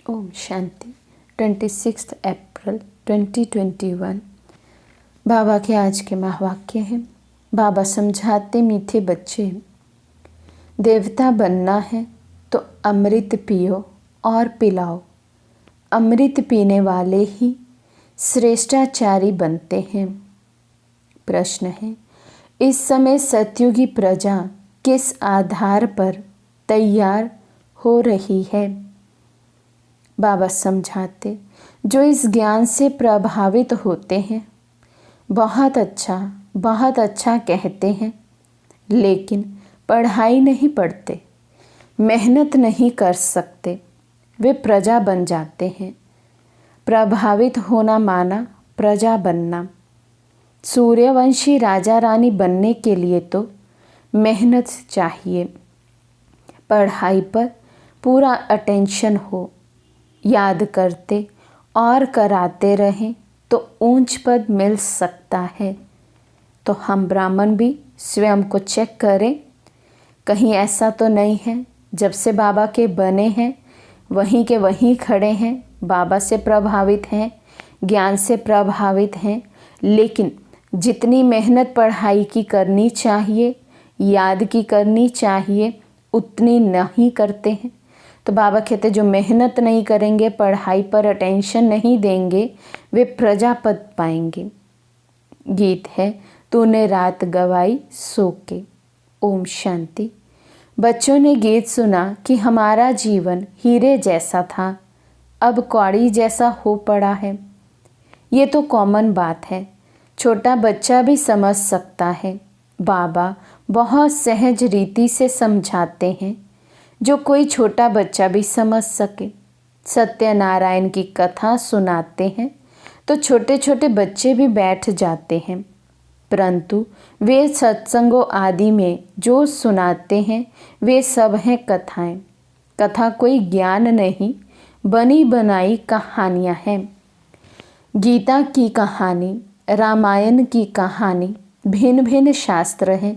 ओम शांति। 26 अप्रैल 2021 बाबा के आज के महावाक्य हैं। बाबा समझाते, मीठे बच्चे, देवता बनना है तो अमृत पियो और पिलाओ। अमृत पीने वाले ही श्रेष्ठाचारी बनते हैं। प्रश्न है, इस समय सतयुगी प्रजा किस आधार पर तैयार हो रही है? बाबा समझाते, जो इस ज्ञान से प्रभावित होते हैं बहुत अच्छा कहते हैं, लेकिन पढ़ाई नहीं पढ़ते, मेहनत नहीं कर सकते, वे प्रजा बन जाते हैं। प्रभावित होना माना प्रजा बनना। सूर्यवंशी राजा रानी बनने के लिए तो मेहनत चाहिए, पढ़ाई पर पूरा अटेंशन हो, याद करते और कराते रहें तो ऊंच पद मिल सकता है। तो हम ब्राह्मण भी स्वयं को चेक करें, कहीं ऐसा तो नहीं है जब से बाबा के बने हैं वहीं के वहीं खड़े हैं, बाबा से प्रभावित हैं, ज्ञान से प्रभावित हैं, लेकिन जितनी मेहनत पढ़ाई की करनी चाहिए, याद की करनी चाहिए, उतनी नहीं करते हैं। तो बाबा कहते, जो मेहनत नहीं करेंगे, पढ़ाई पर अटेंशन नहीं देंगे, वे प्रजापद पाएंगे। गीत है, तूने रात गवाई सो के। ओम शांति। बच्चों ने गीत सुना कि हमारा जीवन हीरे जैसा था, अब कौड़ी जैसा हो पड़ा है। ये तो कॉमन बात है, छोटा बच्चा भी समझ सकता है। बाबा बहुत सहज रीति से समझाते हैं, जो कोई छोटा बच्चा भी समझ सके। सत्यनारायण की कथा सुनाते हैं तो छोटे छोटे बच्चे भी बैठ जाते हैं, परंतु वे सत्संगों आदि में जो सुनाते हैं वे सब हैं कथाएं। कथा कोई ज्ञान नहीं, बनी बनाई कहानियां हैं। गीता की कहानी, रामायण की कहानी, भिन्न भिन्न शास्त्र हैं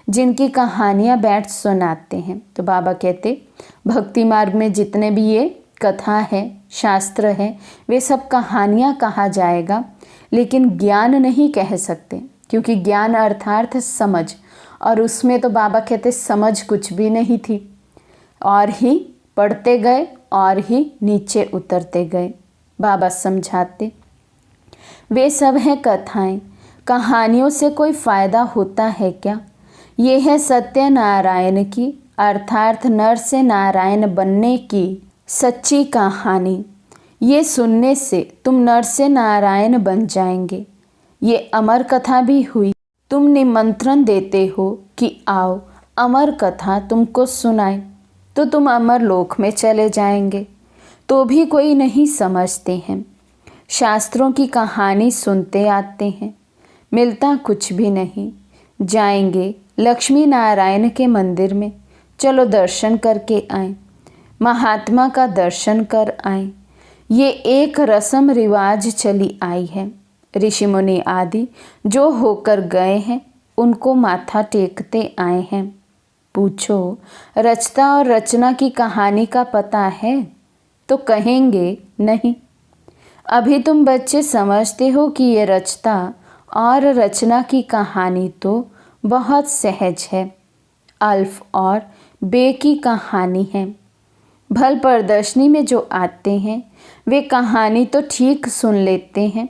जिनकी कहानियाँ बैठ सुनाते हैं। तो बाबा कहते, भक्ति मार्ग में जितने भी ये कथा है, शास्त्र है, वे सब कहानियाँ कहा जाएगा, लेकिन ज्ञान नहीं कह सकते, क्योंकि ज्ञान अर्थार्थ समझ, और उसमें तो बाबा कहते समझ कुछ भी नहीं थी, और ही पढ़ते गए और ही नीचे उतरते गए। बाबा समझाते, वे सब हैं कथाएं, कहानियों से कोई फ़ायदा होता है क्या? ये है सत्यनारायण की अर्थात नर से नारायण बनने की सच्ची कहानी। ये सुनने से तुम नर से नारायण बन जाएंगे। ये अमर कथा भी हुई। तुम निमंत्रण देते हो कि आओ अमर कथा तुमको सुनाए, तो तुम अमर लोक में चले जाएंगे। तो भी कोई नहीं समझते हैं। शास्त्रों की कहानी सुनते आते हैं, मिलता कुछ भी नहीं। जाएंगे लक्ष्मी नारायण के मंदिर में, चलो दर्शन करके आएं, महात्मा का दर्शन कर आएं। ये एक रस्म रिवाज चली आई है। ऋषि मुनि आदि जो होकर गए हैं उनको माथा टेकते आए हैं। पूछो, रचता और रचना की कहानी का पता है? तो कहेंगे नहीं। अभी तुम बच्चे समझते हो कि ये रचता और रचना की कहानी तो बहुत सहज है, अल्फ और बे की कहानी है। भल प्रदर्शनी में जो आते हैं वे कहानी तो ठीक सुन लेते हैं,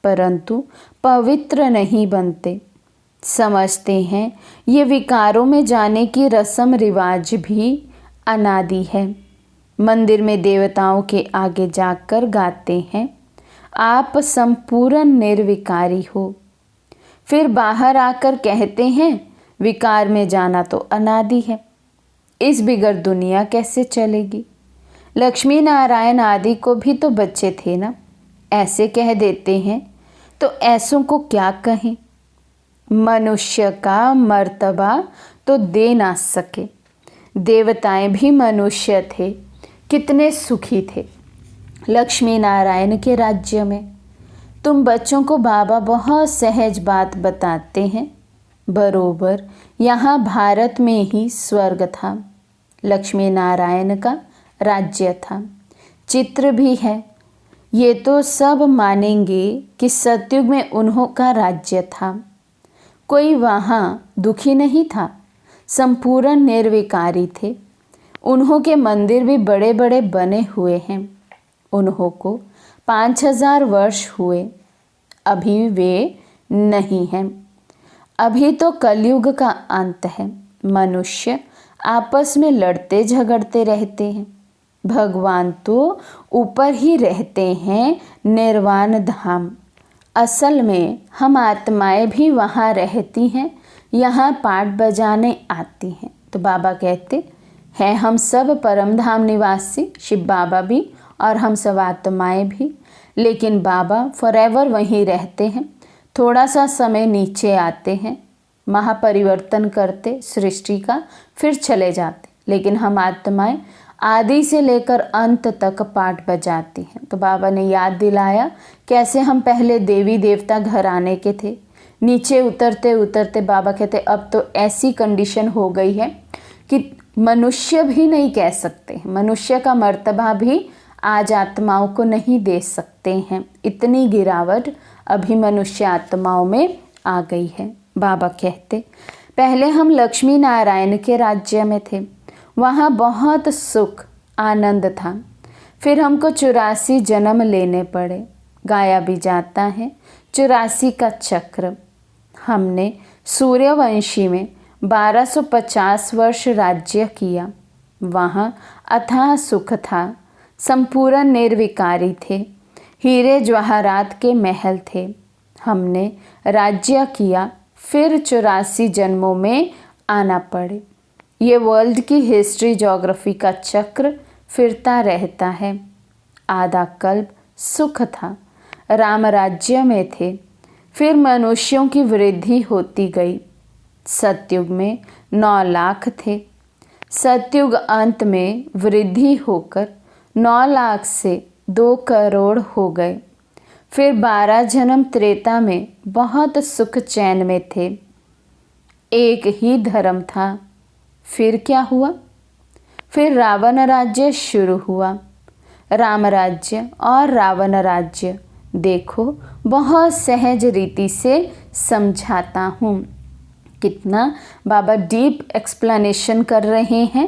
परंतु पवित्र नहीं बनते। समझते हैं ये विकारों में जाने की रस्म रिवाज भी अनादि है। मंदिर में देवताओं के आगे जाकर गाते हैं, आप संपूर्ण निर्विकारी हो। फिर बाहर आकर कहते हैं विकार में जाना तो अनादि है। इस बिगड़ दुनिया कैसे चलेगी? लक्ष्मी नारायण आदि को भी तो बच्चे थे ना, ऐसे कह देते हैं तो ऐसों को क्या कहें। मनुष्य का मर्तबा तो दे ना सके। देवताएं भी मनुष्य थे, कितने सुखी थे लक्ष्मी नारायण के राज्य में। तुम बच्चों को बाबा बहुत सहज बात बताते हैं। बरोबर यहाँ भारत में ही स्वर्ग था, लक्ष्मी नारायण का राज्य था। चित्र भी है। ये तो सब मानेंगे कि सतयुग में उन्हों का राज्य था। कोई वहाँ दुखी नहीं था, संपूर्ण निर्विकारी थे। उन्हों के मंदिर भी बड़े बड़े बने हुए हैं। उन्हों को 5000 वर्ष हुए, अभी वे नहीं हैं। अभी तो कलयुग का अंत है। मनुष्य आपस में लड़ते झगड़ते रहते हैं। भगवान तो ऊपर ही रहते हैं, निर्वाण धाम। असल में हम आत्माएं भी वहाँ रहती हैं, यहाँ पाठ बजाने आती हैं। तो बाबा कहते हैं हम सब परम धाम निवासी, शिव बाबा भी और हम सब आत्माएं भी। लेकिन बाबा फॉरएवर वहीं रहते हैं। थोड़ा सा समय नीचे आते हैं, महापरिवर्तन करते सृष्टि का, फिर चले जाते। लेकिन हम आत्माएं आदि से लेकर अंत तक पाठ बजाती हैं। तो बाबा ने याद दिलाया कैसे हम पहले देवी देवता घराने के थे। नीचे उतरते उतरते बाबा कहते अब तो ऐसी कंडीशन हो गई है कि मनुष्य भी नहीं कह सकते, मनुष्य का मर्तबा भी आज आत्माओं को नहीं दे सकते हैं। इतनी गिरावट अभी मनुष्य आत्माओं में आ गई है। बाबा कहते पहले हम लक्ष्मी नारायण के राज्य में थे, वहाँ बहुत सुख आनंद था। फिर हमको 84 जन्म लेने पड़े। गाया भी जाता है 84 का चक्र। हमने सूर्यवंशी में 1250 वर्ष राज्य किया। वहाँ अथाह सुख था, संपूर्ण निर्विकारी थे, हीरे जवाहरात के महल थे। हमने राज्य किया, फिर 84 जन्मों में आना पड़े। ये वर्ल्ड की हिस्ट्री ज्योग्राफी का चक्र फिरता रहता है। आधा कल्प सुख था, राम राज्य में थे। फिर मनुष्यों की वृद्धि होती गई। सतयुग में 9 लाख थे। सतयुग अंत में वृद्धि होकर 9 लाख से 2 करोड़ हो गए। फिर 12 जन्म त्रेता में बहुत सुख चैन में थे। एक ही धर्म था। फिर क्या हुआ? फिर रावण राज्य शुरू हुआ। राम राज्य और रावण राज्य देखो बहुत सहज रीति से समझाता हूँ। कितना बाबा डीप एक्सप्लेनेशन कर रहे हैं,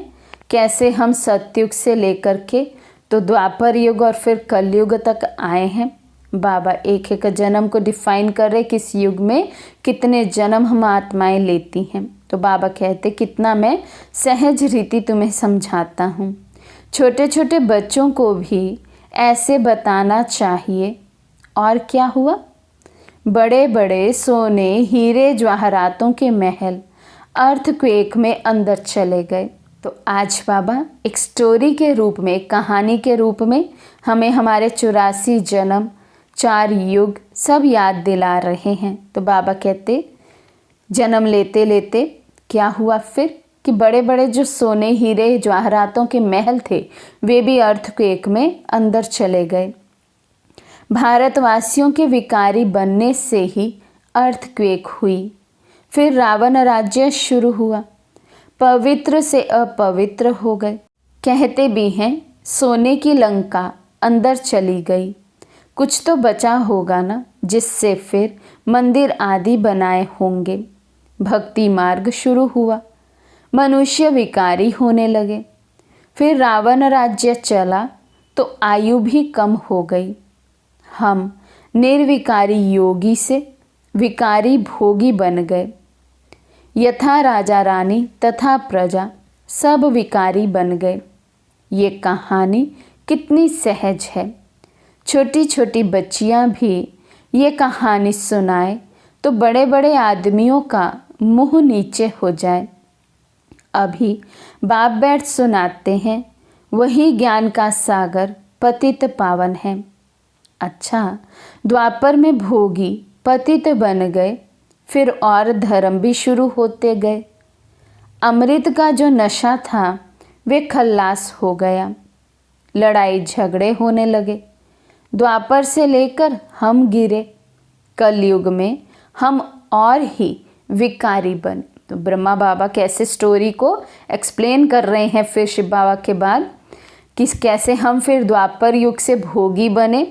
कैसे हम सतयुग से लेकर के तो द्वापर युग और फिर कलयुग तक आए हैं। बाबा एक एक जन्म को डिफाइन कर रहे, किस युग में कितने जन्म हम आत्माएं लेती हैं। तो बाबा कहते कितना मैं सहज रीति तुम्हें समझाता हूँ। छोटे छोटे बच्चों को भी ऐसे बताना चाहिए। और क्या हुआ? बड़े बड़े सोने हीरे जवाहरातों के महल अर्थक्वेक में अंदर चले गए। तो आज बाबा एक स्टोरी के रूप में, एक कहानी के रूप में हमें हमारे 84 जन्म, 4 युग सब याद दिला रहे हैं। तो बाबा कहते जन्म लेते लेते क्या हुआ फिर कि बड़े बड़े जो सोने हीरे जवाहरातों के महल थे वे भी अर्थक्वेक में अंदर चले गए। भारतवासियों के विकारी बनने से ही अर्थक्वेक हुई। फिर रावण राज्य शुरू हुआ। पवित्र से अपवित्र हो गए। कहते भी हैं सोने की लंका अंदर चली गई। कुछ तो बचा होगा ना, जिससे फिर मंदिर आदि बनाए होंगे। भक्ति मार्ग शुरू हुआ। मनुष्य विकारी होने लगे। फिर रावण राज्य चला तो आयु भी कम हो गई। हम निर्विकारी योगी से विकारी भोगी बन गए। यथा राजा रानी तथा प्रजा सब विकारी बन गए। ये कहानी कितनी सहज है। छोटी छोटी बच्चियां भी ये कहानी सुनाए तो बड़े बड़े आदमियों का मुंह नीचे हो जाए। अभी बाप बैठ सुनाते हैं, वही ज्ञान का सागर पतित पावन है। अच्छा, द्वापर में भोगी पतित बन गए, फिर और धर्म भी शुरू होते गए। अमृत का जो नशा था वे खल्लास हो गया। लड़ाई झगड़े होने लगे। द्वापर से लेकर हम गिरे। कलयुग में हम और ही विकारी बने। तो ब्रह्मा बाबा कैसे स्टोरी को एक्सप्लेन कर रहे हैं फिर शिव बाबा के बाद, कि कैसे हम फिर द्वापर युग से भोगी बने,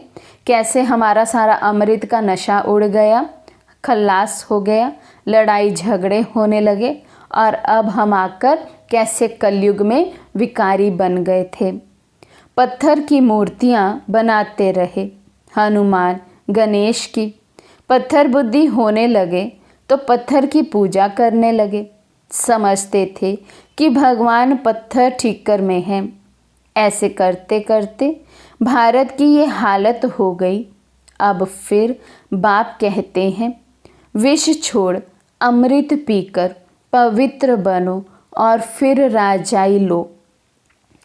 कैसे हमारा सारा अमृत का नशा उड़ गया, खल्लास हो गया, लड़ाई झगड़े होने लगे, और अब हम आकर कैसे कलयुग में विकारी बन गए थे। पत्थर की मूर्तियां बनाते रहे, हनुमान गणेश की। पत्थर बुद्धि होने लगे तो पत्थर की पूजा करने लगे। समझते थे कि भगवान पत्थर ठीकर में हैं। ऐसे करते करते भारत की ये हालत हो गई। अब फिर बाप कहते हैं, विष छोड़ अमृत पीकर पवित्र बनो और फिर राजाई लो।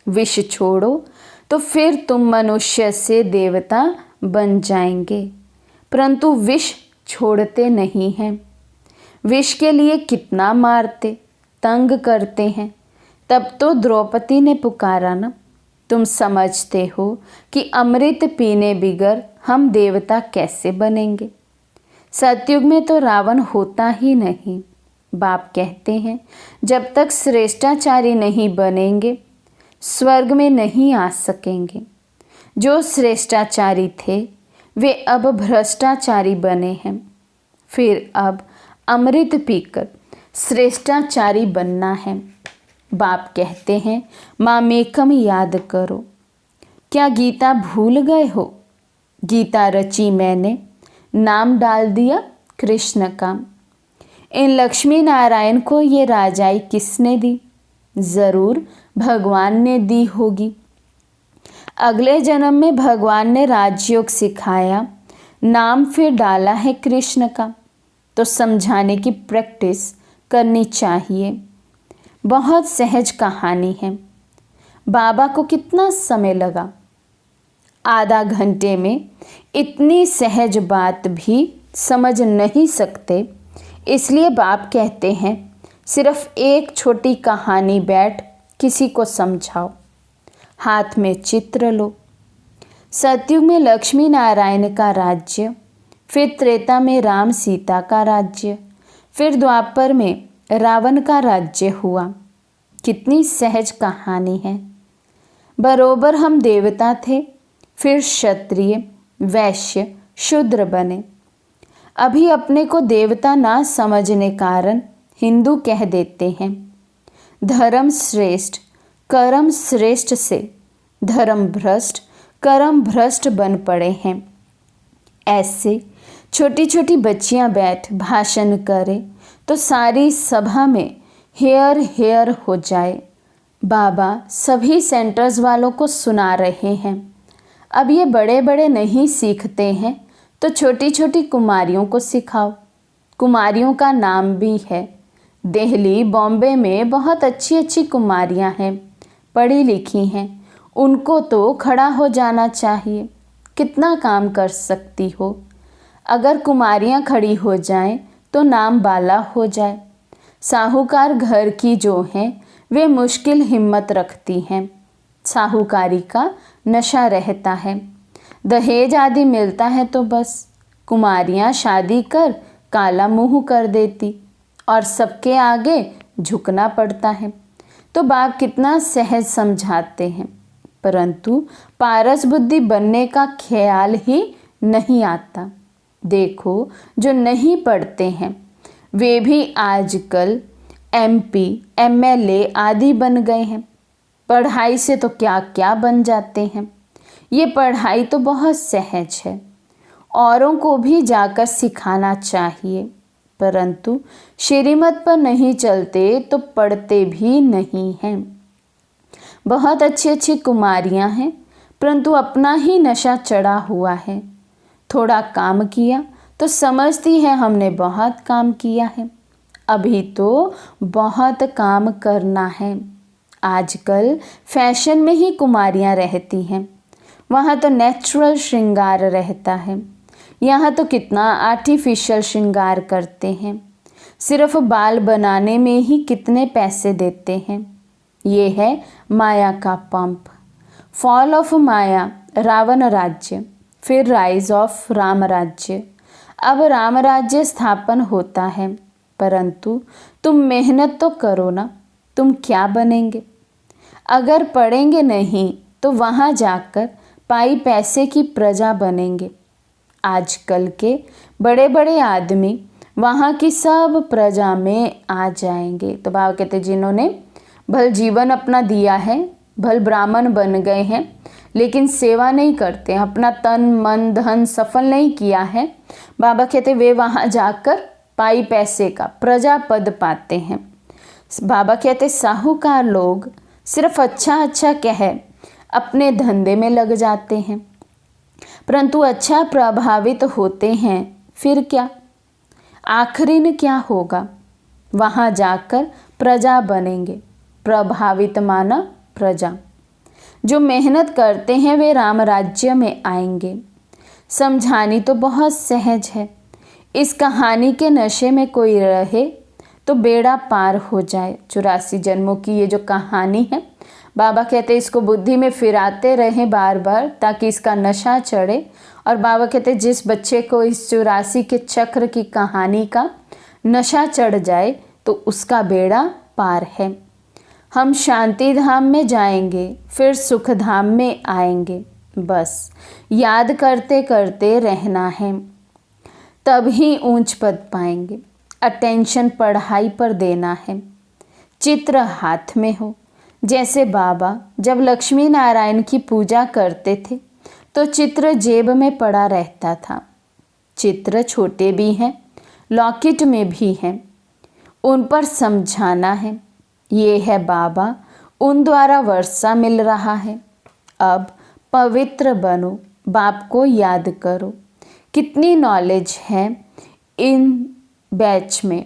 विष छोड़ो तो फिर तुम मनुष्य से देवता बन जाएंगे, परंतु विष छोड़ते नहीं हैं। विष के लिए कितना मारते, तंग करते हैं। तब तो द्रौपदी ने पुकारा ना, तुम समझते हो कि अमृत पीने बिगर हम देवता कैसे बनेंगे। सतयुग में तो रावण होता ही नहीं। बाप कहते हैं, जब तक श्रेष्ठाचारी नहीं बनेंगे स्वर्ग में नहीं आ सकेंगे। जो श्रेष्ठाचारी थे वे अब भ्रष्टाचारी बने हैं। फिर अब अमृत पीकर श्रेष्ठाचारी बनना है। बाप कहते हैं, मामेकम याद करो। क्या गीता भूल गए हो? गीता रची मैंने, नाम डाल दिया कृष्ण का। इन लक्ष्मी नारायण को ये राजाई किसने दी? ज़रूर भगवान ने दी होगी। अगले जन्म में भगवान ने राजयोग सिखाया, नाम फिर डाला है कृष्ण का। तो समझाने की प्रैक्टिस करनी चाहिए। बहुत सहज कहानी है। बाबा को कितना समय लगा? आधा घंटे में इतनी सहज बात भी समझ नहीं सकते। इसलिए बाप कहते हैं, सिर्फ एक छोटी कहानी बैठ किसी को समझाओ। हाथ में चित्र लो। सतयुग में लक्ष्मी नारायण का राज्य, फिर त्रेता में राम सीता का राज्य, फिर द्वापर में रावण का राज्य हुआ। कितनी सहज कहानी है। बरोबर हम देवता थे, फिर क्षत्रिय, वैश्य, शूद्र बने। अभी अपने को देवता ना समझने कारण हिंदू कह देते हैं। धर्म श्रेष्ठ कर्म श्रेष्ठ से धर्म भ्रष्ट कर्म भ्रष्ट बन पड़े हैं। ऐसे छोटी छोटी बच्चियां बैठ भाषण करें तो सारी सभा में हेयर हेयर हो जाए। बाबा सभी सेंटर्स वालों को सुना रहे हैं। अब ये बड़े बड़े नहीं सीखते हैं तो छोटी छोटी कुमारियों को सिखाओ। कुमारियों का नाम भी है। दिल्ली बॉम्बे में बहुत अच्छी अच्छी कुमारियां हैं, पढ़ी लिखी हैं। उनको तो खड़ा हो जाना चाहिए। कितना काम कर सकती हो। अगर कुमारियां खड़ी हो जाएं तो नाम बाला हो जाए। साहूकार घर की जो हैं वे मुश्किल हिम्मत रखती हैं। साहूकारी का नशा रहता है। दहेज आदि मिलता है तो बस कुमारियां शादी कर काला मुंह कर देती और सबके आगे झुकना पड़ता है। तो बाप कितना सहज समझाते हैं, परंतु पारस बुद्धि बनने का ख्याल ही नहीं आता। देखो जो नहीं पढ़ते हैं वे भी आजकल MP, MLA आदि बन गए हैं। पढ़ाई से तो क्या क्या बन जाते हैं। ये पढ़ाई तो बहुत सहज है, औरों को भी जाकर सिखाना चाहिए, परंतु श्रीमत पर नहीं चलते तो पढ़ते भी नहीं हैं। बहुत अच्छी अच्छी कुमारियां हैं, परंतु अपना ही नशा चढ़ा हुआ है। थोड़ा काम किया तो समझती है हमने बहुत काम किया है, अभी तो बहुत काम करना है। आजकल फैशन में ही कुमारियां रहती हैं, वहाँ तो नेचुरल श्रृंगार रहता है, यहाँ तो कितना आर्टिफिशियल श्रृंगार करते हैं। सिर्फ बाल बनाने में ही कितने पैसे देते हैं। ये है माया का पंप। फॉल ऑफ माया, रावण राज्य, फिर राइज ऑफ राम राज्य। अब राम राज्य स्थापन होता है, परंतु तुम मेहनत तो करो ना, तुम क्या बनेंगे? अगर पढ़ेंगे नहीं तो वहाँ जाकर पाई पैसे की प्रजा बनेंगे। आजकल के बड़े बड़े आदमी वहाँ की सब प्रजा में आ जाएंगे। तो बाबा कहते जिन्होंने भल जीवन अपना दिया है, भल ब्राह्मण बन गए हैं, लेकिन सेवा नहीं करते, अपना तन मन धन सफल नहीं किया है, बाबा कहते वे वहाँ जाकर पाई पैसे का प्रजा पद पाते हैं। बाबा कहते साहूकार लोग सिर्फ अच्छा अच्छा कह अपने धंधे में लग जाते हैं, परंतु अच्छा प्रभावित होते हैं, फिर क्या? आखिरी में क्या होगा? वहाँ जाकर प्रजा बनेंगे। प्रभावित माना प्रजा। जो मेहनत करते हैं वे राम राज्य में आएंगे। समझानी तो बहुत सहज है। इस कहानी के नशे में कोई रहे तो बेड़ा पार हो जाए। 84 जन्मों की ये जो कहानी है, बाबा कहते इसको बुद्धि में फिराते रहें बार बार, ताकि इसका नशा चढ़े। और बाबा कहते जिस बच्चे को इस 84 के चक्र की कहानी का नशा चढ़ जाए तो उसका बेड़ा पार है। हम शांति धाम में जाएंगे, फिर सुख धाम में आएंगे। बस याद करते करते रहना है, तभी ऊंच पद पाएंगे। अटेंशन पढ़ाई पर देना है। चित्र हाथ में हो। जैसे बाबा जब लक्ष्मी नारायण की पूजा करते थे तो चित्र जेब में पड़ा रहता था। चित्र छोटे भी हैं, लॉकेट में भी हैं, उन पर समझाना है। ये है बाबा, उन द्वारा वर्षा मिल रहा है। अब पवित्र बनो, बाप को याद करो। कितनी नॉलेज है इन बैच में,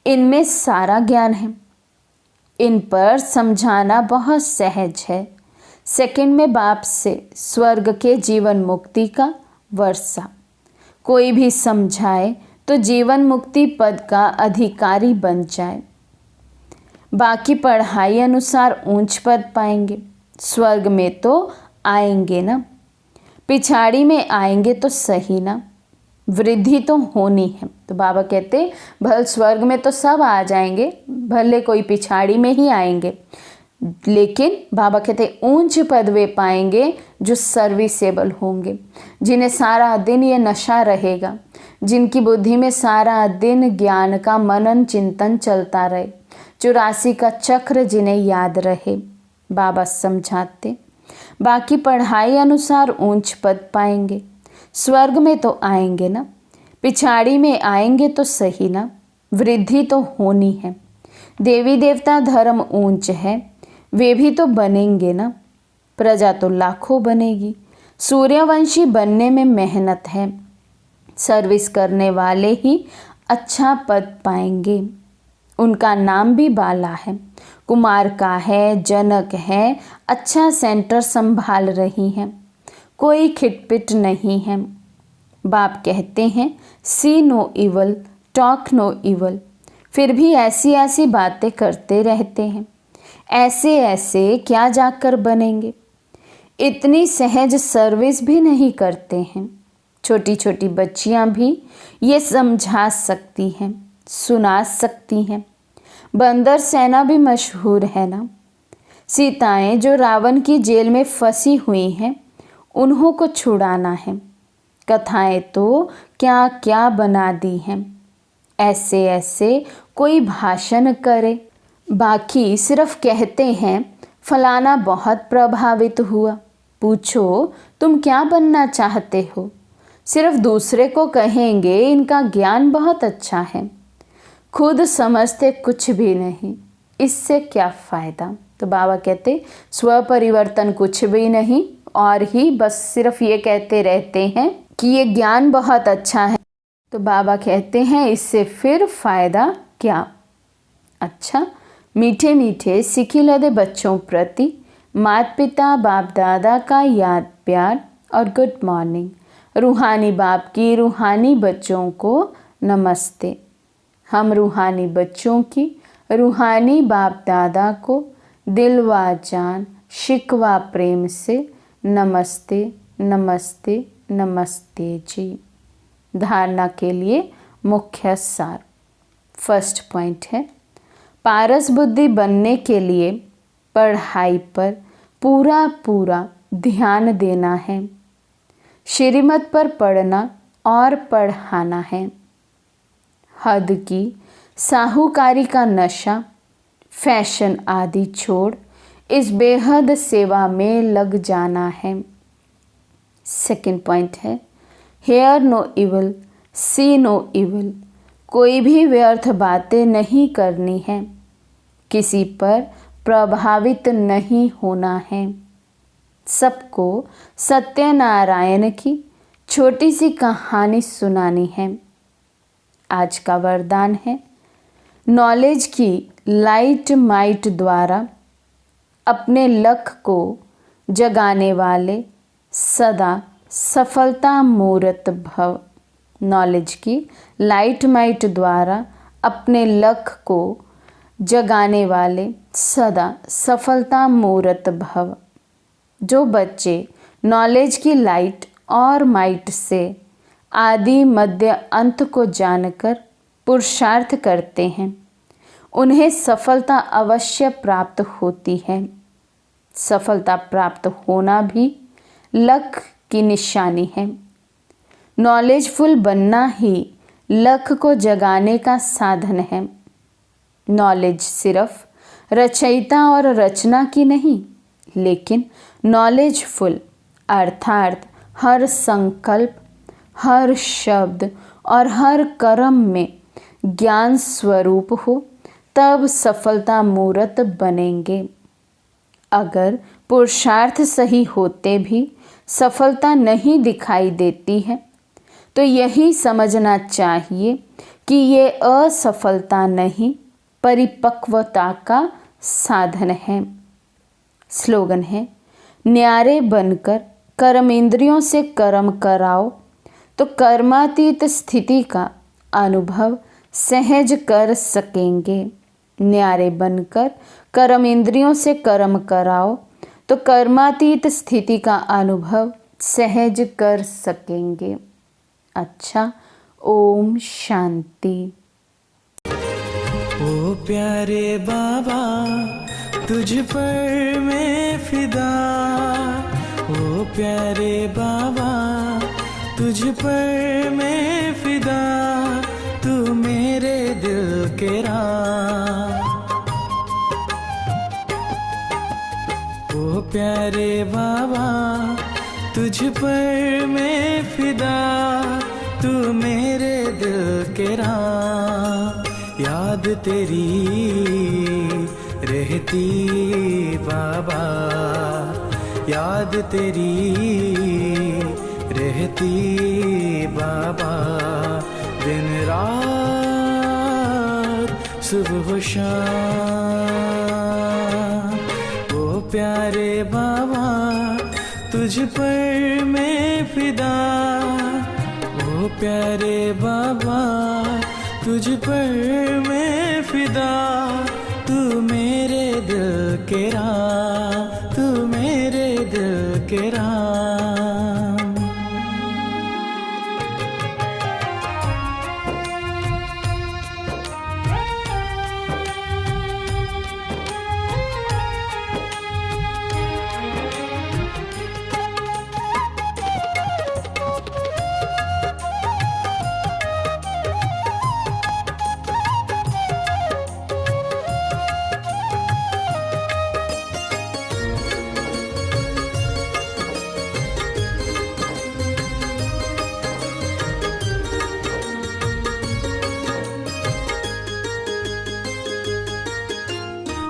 इनमें सारा ज्ञान है। इन पर समझाना बहुत सहज है। सेकंड में बाप से स्वर्ग के जीवन मुक्ति का वर्षा। कोई भी समझाए तो जीवन मुक्ति पद का अधिकारी बन जाए। बाकी पढ़ाई अनुसार ऊंच पद पाएंगे। स्वर्ग में तो आएंगे ना, पिछाड़ी में आएंगे तो सही ना, वृद्धि तो होनी है। तो बाबा कहते भले स्वर्ग में तो सब आ जाएंगे, भले कोई पिछाड़ी में ही आएंगे, लेकिन बाबा कहते ऊंच पद वे पाएंगे जो सर्विसेबल होंगे, जिन्हें सारा दिन ये नशा रहेगा, जिनकी बुद्धि में सारा दिन ज्ञान का मनन चिंतन चलता रहे, 84 का चक्र जिन्हें याद रहे। बाबा समझाते बाकी पढ़ाई अनुसार ऊंच पद पाएंगे। स्वर्ग में तो आएंगे ना, पिछाड़ी में आएंगे तो सही ना, वृद्धि तो होनी है। देवी देवता धर्म ऊंच है, वे भी तो बनेंगे ना, प्रजा तो लाखों बनेगी। सूर्यवंशी बनने में मेहनत है, सर्विस करने वाले ही अच्छा पद पाएंगे। उनका नाम भी बाला है, कुमार का है, जनक है, अच्छा सेंटर संभाल रही हैं, कोई खिटपिट नहीं है। बाप कहते हैं see no evil, talk no evil, फिर भी ऐसी ऐसी बातें करते रहते हैं। ऐसे ऐसे क्या जाकर बनेंगे? इतनी सहज सर्विस भी नहीं करते हैं। छोटी छोटी बच्चियां भी ये समझा सकती हैं, सुना सकती हैं। बंदर सेना भी मशहूर है ना। सीताएं जो रावण की जेल में फंसी हुई हैं, उन्हों को छुड़ाना है। कथाएं तो क्या क्या बना दी हैं। ऐसे ऐसे कोई भाषण करे, बाकी सिर्फ कहते हैं फलाना बहुत प्रभावित हुआ। पूछो तुम क्या बनना चाहते हो। सिर्फ दूसरे को कहेंगे इनका ज्ञान बहुत अच्छा है, खुद समझते कुछ भी नहीं, इससे क्या फ़ायदा। तो बाबा कहते स्व परिवर्तन कुछ भी नहीं और ही बस सिर्फ ये कहते रहते हैं कि ये ज्ञान बहुत अच्छा है। तो बाबा कहते हैं इससे फिर फ़ायदा क्या। अच्छा, मीठे मीठे सिखिलदे बच्चों प्रति माता पिता बाप दादा का याद प्यार और गुड मॉर्निंग। रूहानी बाप की रूहानी बच्चों को नमस्ते। हम रूहानी बच्चों की रूहानी बाप दादा को दिल व जान शिकवा प्रेम से नमस्ते नमस्ते नमस्ते जी। धारणा के लिए मुख्य सार। फर्स्ट पॉइंट है, पारस बुद्धि बनने के लिए पढ़ाई पर पूरा ध्यान देना है। श्रीमत पर पढ़ना और पढ़ाना है। हद की साहूकारी का नशा, फैशन आदि छोड़ इस बेहद सेवा में लग जाना है। सेकंड पॉइंट है, हेयर नो इविल सी नो इविल। कोई भी व्यर्थ बातें नहीं करनी है, किसी पर प्रभावित नहीं होना है। सबको सत्यनारायण की छोटी सी कहानी सुनानी है। आज का वरदान है, नॉलेज की लाइट माइट द्वारा अपने लक्ष्य को जगाने वाले सदा सफलता मूर्त भव। नॉलेज की लाइट माइट द्वारा अपने लक्ष्य को जगाने वाले सदा सफलता मूर्त भव। जो बच्चे नॉलेज की लाइट और माइट से आदि मध्य अंत को जानकर पुरुषार्थ करते हैं, उन्हें सफलता अवश्य प्राप्त होती है। सफलता प्राप्त होना भी लक्ष्य की निशानी है। नॉलेजफुल बनना ही लक्ष्य को जगाने का साधन है। नॉलेज सिर्फ रचयिता और रचना की नहीं, लेकिन नॉलेजफुल अर्थात हर संकल्प, हर शब्द और हर कर्म में ज्ञान स्वरूप हो, तब सफलता मूर्त बनेंगे। अगर पुरुषार्थ सही होते भी सफलता नहीं दिखाई देती है, तो यही समझना चाहिए कि ये असफलता नहीं, परिपक्वता का साधन है। स्लोगन है, न्यारे बनकर कर्म इंद्रियों से कर्म कराओ तो कर्मातीत स्थिति का अनुभव सहज कर सकेंगे। न्यारे बनकर कर्म इंद्रियों से कर्म कराओ तो कर्मातीत स्थिति का अनुभव सहज कर सकेंगे। अच्छा, ओम शांति। ओ प्यारे बाबा तुझ पर मैं फिदा, ओ प्यारे बाबा तुझ पर मैं फिदा, तू मेरे दिल के राह। ओ प्यारे बाबा तुझ पर मैं फिदा, तू मेरे दिल के राह। याद तेरी रहती बाबा, याद तेरी रहती बाबा, दिन रात सुबह शाम। ओ प्यारे बाबा तुझ पर मैं फिदा, ओ प्यारे बाबा तुझ पर मैं फिदा, तू मेरे दिल के राह, तू मेरे दिल के राह।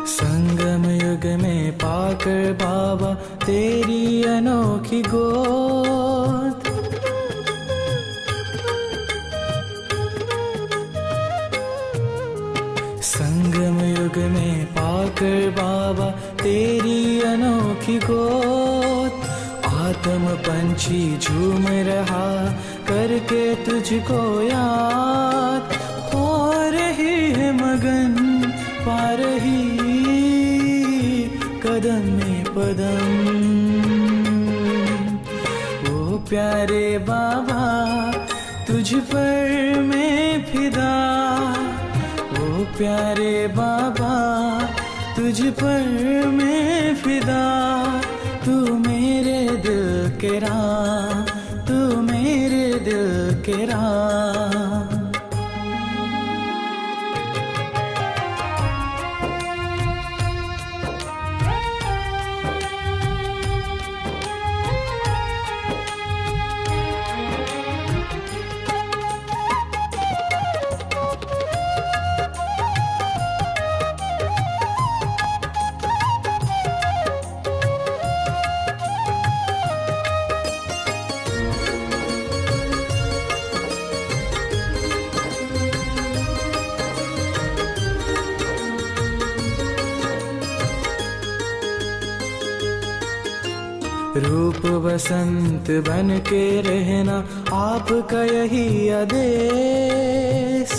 संगम युग में पाकर बाबा तेरी अनोखी गोद, संगम युग में पाकर बाबा तेरी अनोखी गोद, आत्म पंछी झूम रहा करके तुझको याद, हो रही है मगन पा रही कदम में पदम। ओ प्यारे बाबा तुझ पर मैं फिदा, ओ प्यारे बाबा तुझ पर मैं फिदा, तू मेरे दिल के राम, तू मेरे दिल के राम। रूप बसंत बन के रहना आपका यही आदेश,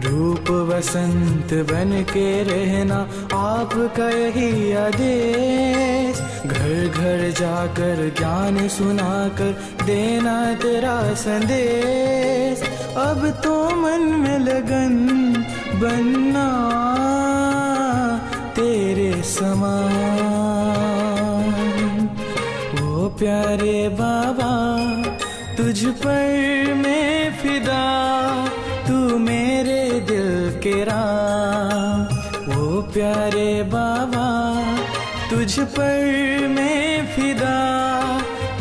रूप बसंत बन के रहना आपका यही आदेश, घर घर जाकर ज्ञान सुनाकर देना तेरा संदेश, अब तो मन में लगन बनना तेरे समान। ओ प्यारे बाबा तुझ पर मैं फिदा, तू मेरे दिल के राम। ओ प्यारे बाबा तुझ पर मैं फिदा,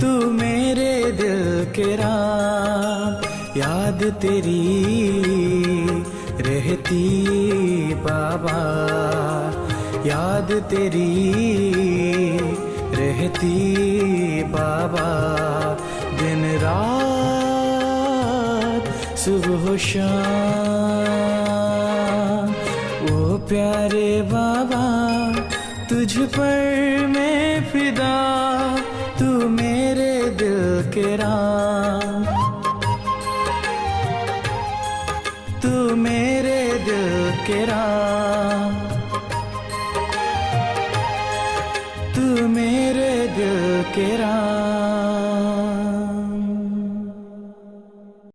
तू मेरे दिल के राम। याद तेरी रहती बाबा, याद तेरी रहती बाबा, दिन रात सुबह शाम। ओ प्यारे बाबा तुझ पर मैं फिदा, तू मेरे दिल के राम, तू मेरे दिल के राम, तू मेरे दिल के राम।